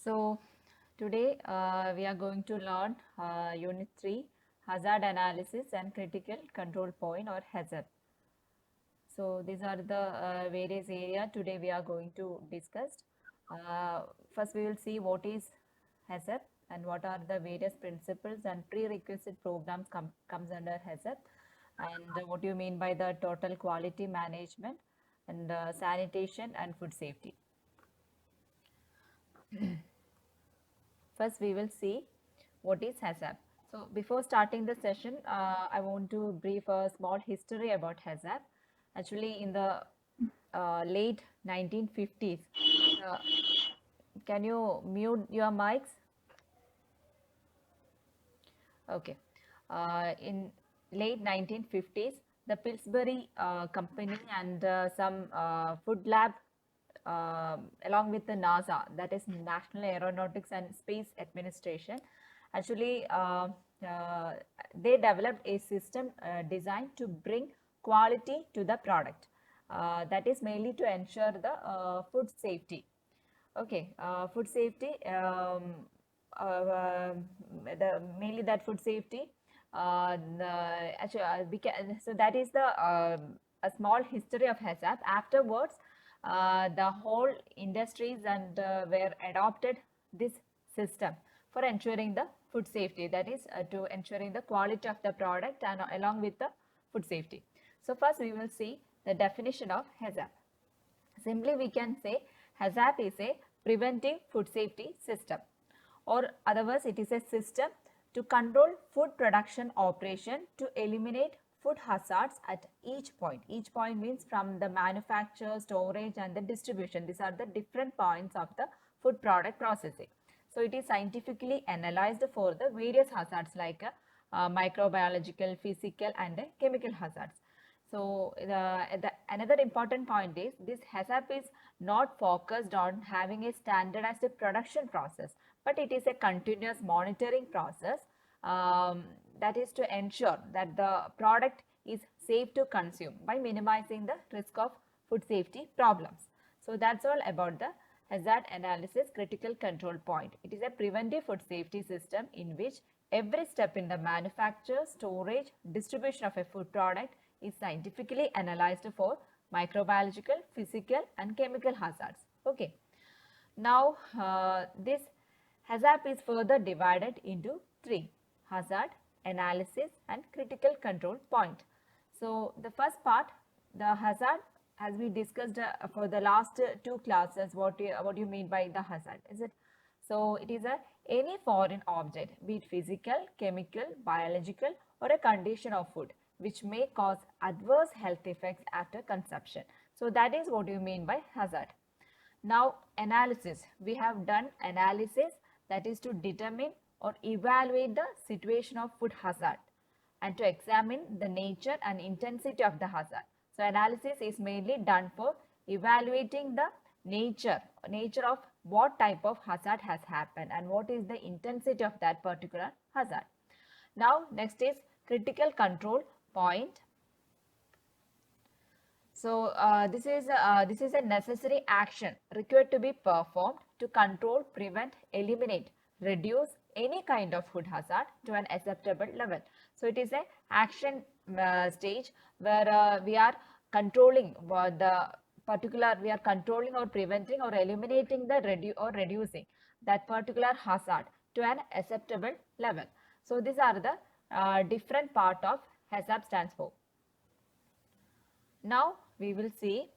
So today we are going to learn Unit 3 Hazard Analysis and Critical Control Point or HAZAP. So these are the various areas today we are going to discuss. Uh, First we will see what is HAZAP and what are the various principles and prerequisite programs comes under HAZAP and what do you mean by the total quality management and sanitation and food safety. First, we will see what is HAZAP. So, before starting the session, I want to brief a small history about HAZAP. Actually, in the late 1950s, uh, can you mute your mics? Okay. In late 1950s, the Pillsbury company and some food lab along with the NASA, that is National Aeronautics and Space Administration, actually they developed a system designed to bring quality to the product. That is mainly to ensure the food safety. Okay, food safety, mainly that food safety. So that is the a small history of HACCP. Afterwards, the whole industries and were adopted this system for ensuring the food safety. That is to ensuring the quality of the product and along with the food safety. So first we will see the definition of HACCP. Simply we can say HACCP is a preventive food safety system, or otherwise it is a system to control food production operation to eliminate food hazards at each point. Each point means from the manufacture, storage and the distribution. These are the different points of the food product processing. So it is scientifically analyzed for the various hazards like microbiological, physical and chemical hazards. So another important point is this HACCP is not focused on having a standardized production process, but it is a continuous monitoring process that is to ensure that the product is safe to consume by minimizing the risk of food safety problems. So that's all about the hazard analysis critical control point. It is a preventive food safety system in which every step in the manufacture, storage, distribution of a food product is scientifically analyzed for microbiological, physical and chemical hazards. Okay. Now, this HACCP is further divided into three: hazard, analysis and critical control point. So, the first part, the hazard, as we discussed for the last two classes, what you mean by the hazard, is it? So, it is any foreign object, be it physical, chemical, biological or a condition of food which may cause adverse health effects after consumption. So, that is what you mean by hazard. Now analysis, we have done analysis, that is to determine or evaluate the situation of food hazard and to examine the nature and intensity of the hazard. So analysis is mainly done for evaluating the nature of what type of hazard has happened and what is the intensity of that particular hazard. Now next is critical control point. So this is a necessary action required to be performed to control, prevent, eliminate, reduce any kind of food hazard to an acceptable level. So it is a action stage where we are controlling we are controlling or preventing or eliminating the reducing that particular hazard to an acceptable level. So these are the different part of HACCP stands for. Now we will see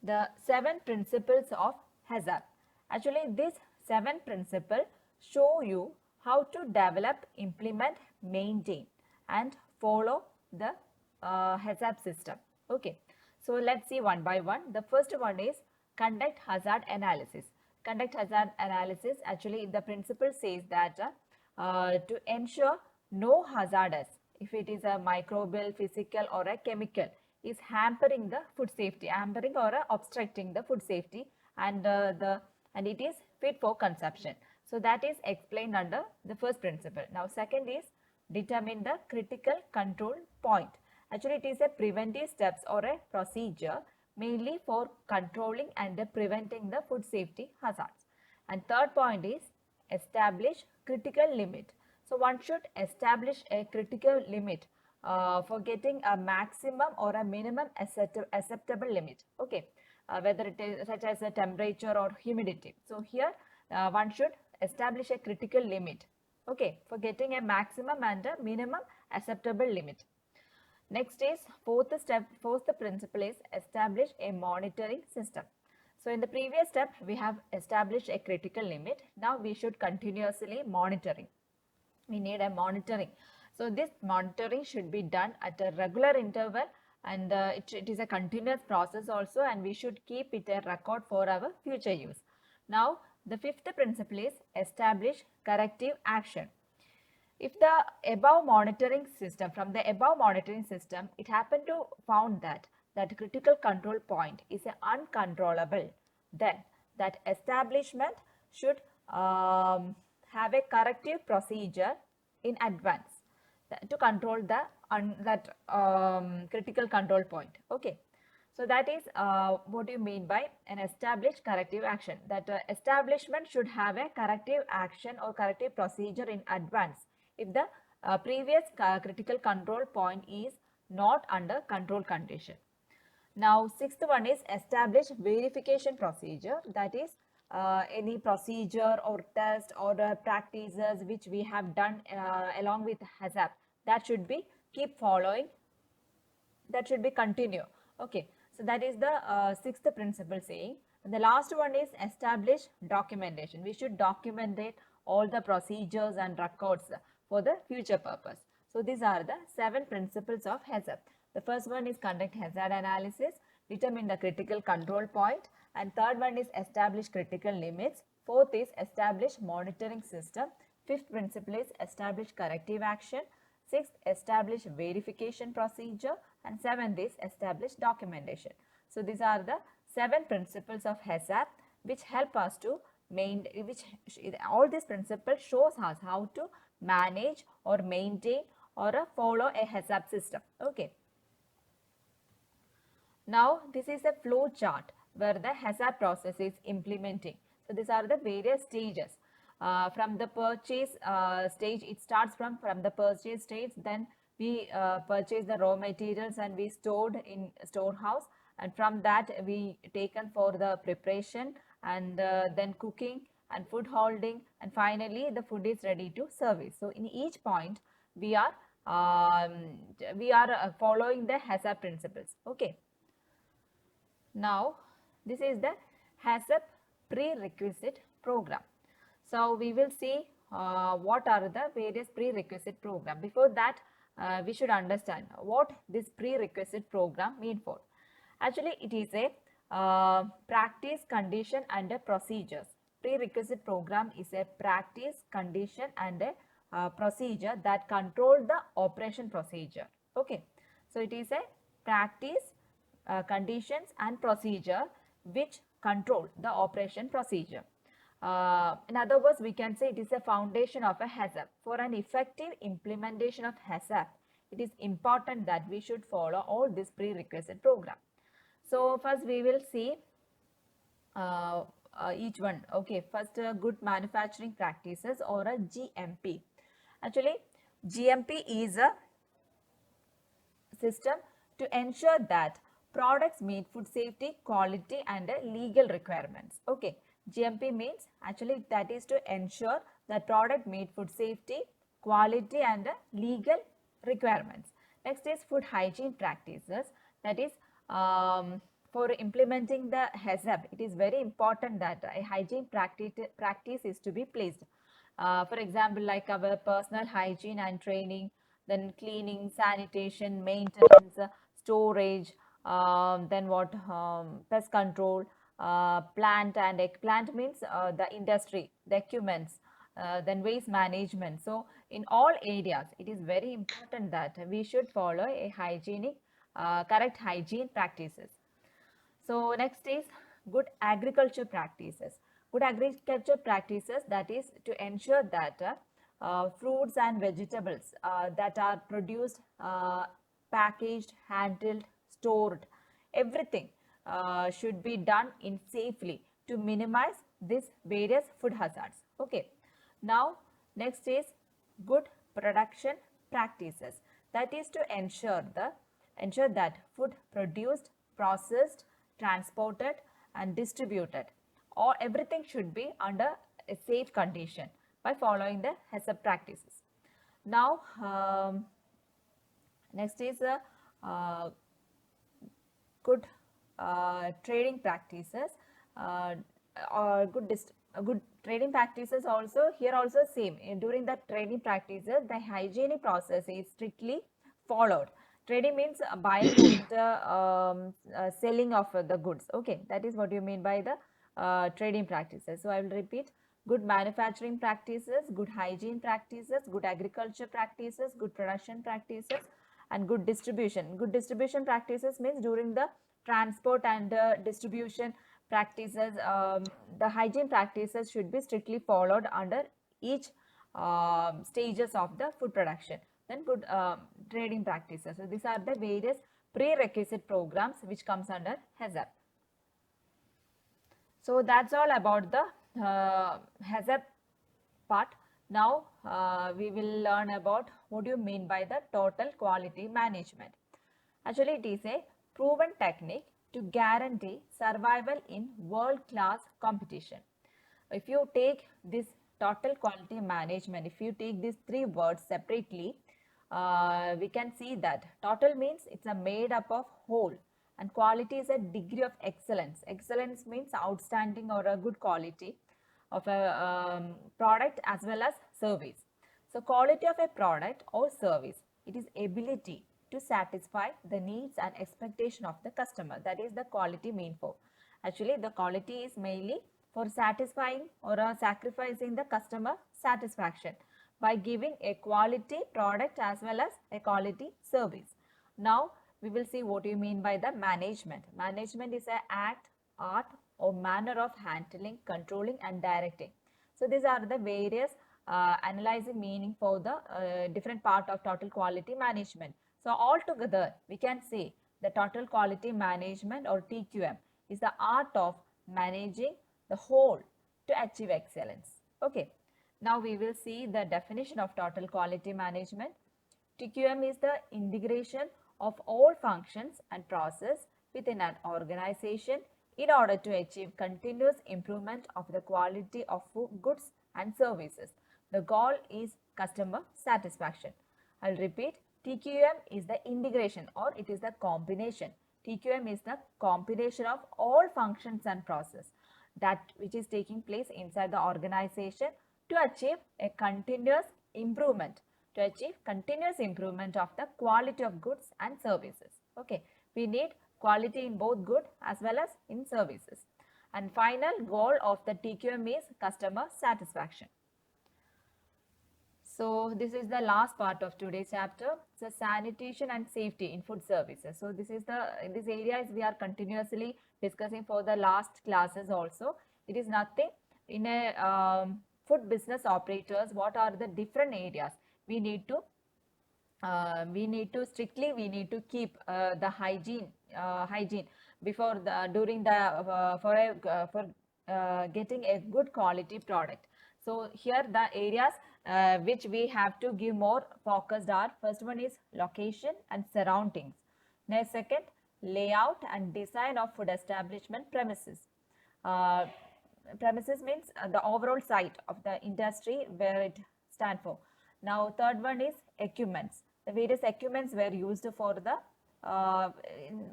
the 7 principles of HACCP. Actually, these 7 principles show you how to develop, implement, maintain and follow the HACCP system. Okay. So let's see one by one. The first one is conduct hazard analysis. Conduct hazard analysis, actually the principle says that to ensure no hazardous, if it is a microbial, physical or a chemical, is hampering the food safety, hampering or obstructing the food safety and it is fit for consumption. So that is explained under the first principle. Now second is determine the critical control point. Actually, it is a preventive steps or a procedure mainly for controlling and preventing the food safety hazards. And third point is establish critical limit. So one should establish a critical limit for getting a maximum or a minimum acceptable limit. Okay, whether it is such as a temperature or humidity. So here one should establish a critical limit. Okay, for getting a maximum and a minimum acceptable limit. Next is fourth principle is establish a monitoring system. So in the previous step, we have established a critical limit. Now we should continuously monitoring. We need a monitoring. So this monitoring should be done at a regular interval, and it is a continuous process also, and we should keep it a record for our future use. Now the fifth principle is establish corrective action. If the above monitoring system, from the above monitoring system, it happened to found that critical control point is uncontrollable, then that establishment should have a corrective procedure in advance to control that critical control point. Okay. So that is what you mean by an established corrective action. That establishment should have a corrective action or corrective procedure in advance if the previous critical control point is not under control condition. Now, sixth one is establish verification procedure. That is any procedure or test or practices which we have done along with HACCP, that should be keep following, that should be continue. Okay, so that is the sixth principle saying. And the last one is establish documentation. We should document all the procedures and records for the future purpose. So these are the 7 principles of HACCP. The first one is conduct hazard analysis, determine the critical control point, and third one is establish critical limits. Fourth is establish monitoring system. Fifth principle is establish corrective action. Sixth, establish verification procedure, and seventh is establish documentation. So these are the 7 principles of HACCP which help us to all these principles shows us how to manage or maintain or follow a HACCP system. Okay. Now this is a flow chart where the HACCP process is implementing. So these are the various stages. From the purchase stage, it starts from the purchase stage, then we purchase the raw materials and we stored in storehouse, and from that we taken for the preparation and then cooking and food holding, and finally the food is ready to service. So in each point we are following the HACCP principles. Okay. Now this is the HACCP prerequisite program. So we will see what are the various prerequisite program. Before that, we should understand what this prerequisite program mean for. Actually, it is a practice, condition and a procedures. Prerequisite program is a practice, condition and a procedure that control the operation procedure. Okay. So it is a practice, conditions and procedure which control the operation procedure. In other words, we can say it is a foundation of a HACCP. For an effective implementation of HACCP, it is important that we should follow all this prerequisite program. So first we will see each one. Okay, first good manufacturing practices or a GMP. Actually, GMP is a system to ensure that products meet food safety, quality and legal requirements. Okay. GMP means actually that is to ensure that product meet food safety, quality and legal requirements. Next is food hygiene practices. That is for implementing the HACCP, it is very important that a hygiene practice is to be placed. For example, like our personal hygiene and training, then cleaning, sanitation, maintenance, storage, then what pest control, plant and plant means the industry, the equipments, then waste management. So in all areas, it is very important that we should follow a hygienic, correct hygiene practices. So next is good agriculture practices. Good agriculture practices, that is to ensure that fruits and vegetables that are produced, packaged, handled, stored, everything should be done in safely to minimize these various food hazards. Okay. Now, next is good production practices. That is to ensure that food produced, processed, transported, and distributed, or everything should be under a safe condition by following the HACCP practices. Now, next is good trading practices or good trading practices. Also here also same, during the trading practices the hygienic process is strictly followed. Trading means buying and selling of the goods. Okay, that is what you mean by the trading practices. So I will repeat: good manufacturing practices, good hygiene practices, good agriculture practices, good production practices, and good distribution. Good distribution practices means during the transport and distribution practices, the hygiene practices should be strictly followed under each stages of the food production. Then good trading practices. So these are the various prerequisite programs which comes under HACCP. So that's all about the HACCP part. Now we will learn about what do you mean by the total quality management. Actually, it is a proven technique to guarantee survival in world-class competition. If you take this total quality management, if you take these three words separately, we can see that total means it's a made up of whole, and quality is a degree of excellence. Excellence means outstanding or a good quality of a product as well as service. So quality of a product or service, it is ability to satisfy the needs and expectation of the customer. That is the quality mean for. Actually, the quality is mainly for satisfying or sacrificing the customer satisfaction by giving a quality product as well as a quality service. Now, we will see what you mean by the management. Management is an act, art, or manner of handling, controlling, and directing. So, these are the various analyzing meaning for the different part of total quality management. So, altogether, we can say the total quality management or TQM is the art of managing the whole to achieve excellence. Okay. Now we will see the definition of total quality management. TQM is the integration of all functions and process within an organization in order to achieve continuous improvement of the quality of goods and services. The goal is customer satisfaction. I'll repeat, TQM is the integration or it is the combination. TQM is the combination of all functions and process that which is taking place inside the organization to achieve a continuous improvement, of the quality of goods and services. Okay, we need quality in both good as well as in services. And final goal of the TQM is customer satisfaction. So this is the last part of today's chapter. So sanitation and safety in food services. So this area is we are continuously discussing for the last classes also. It is nothing in a food business operators. What are the different areas we need to keep the hygiene before during the for getting a good quality product. So here the areas which we have to give more focused are: first one is location and surroundings. Next, second, layout and design of food establishment premises. Premises means the overall site of the industry where it stands for. Now third one is equipments. The various equipments were used for the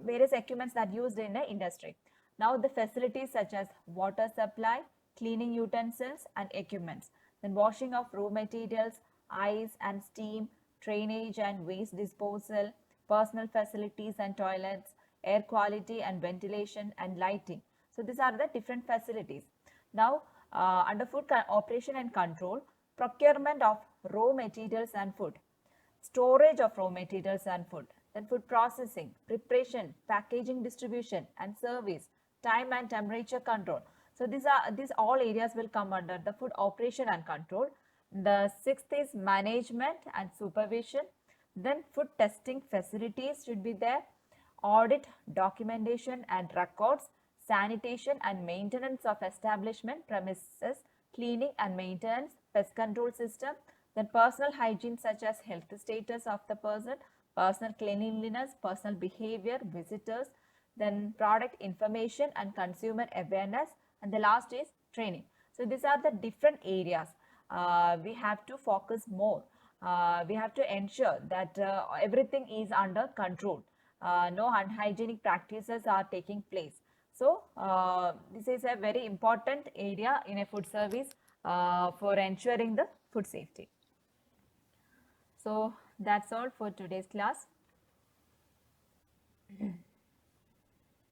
various equipments that used in the industry. Now the facilities such as water supply, cleaning utensils and equipments. Then washing of raw materials, ice and steam, drainage and waste disposal, personal facilities and toilets, air quality and ventilation and lighting. So these are the different facilities. Now under food operation and control, procurement of raw materials and food, storage of raw materials and food, then food processing, preparation, packaging, distribution and service, time and temperature control. So these all areas will come under the food operation and control. The sixth is management and supervision. Then food testing facilities should be there. audit, documentation and records, sanitation and maintenance of establishment premises, cleaning and maintenance, pest control system, then personal hygiene such as health status of the person, personal cleanliness, personal behavior, visitors, then product information and consumer awareness, and the last is training. So these are the different areas. We have to focus more. We have to ensure that everything is under control. No unhygienic practices are taking place. So this is a very important area in a food service for ensuring the food safety. So that's all for today's class.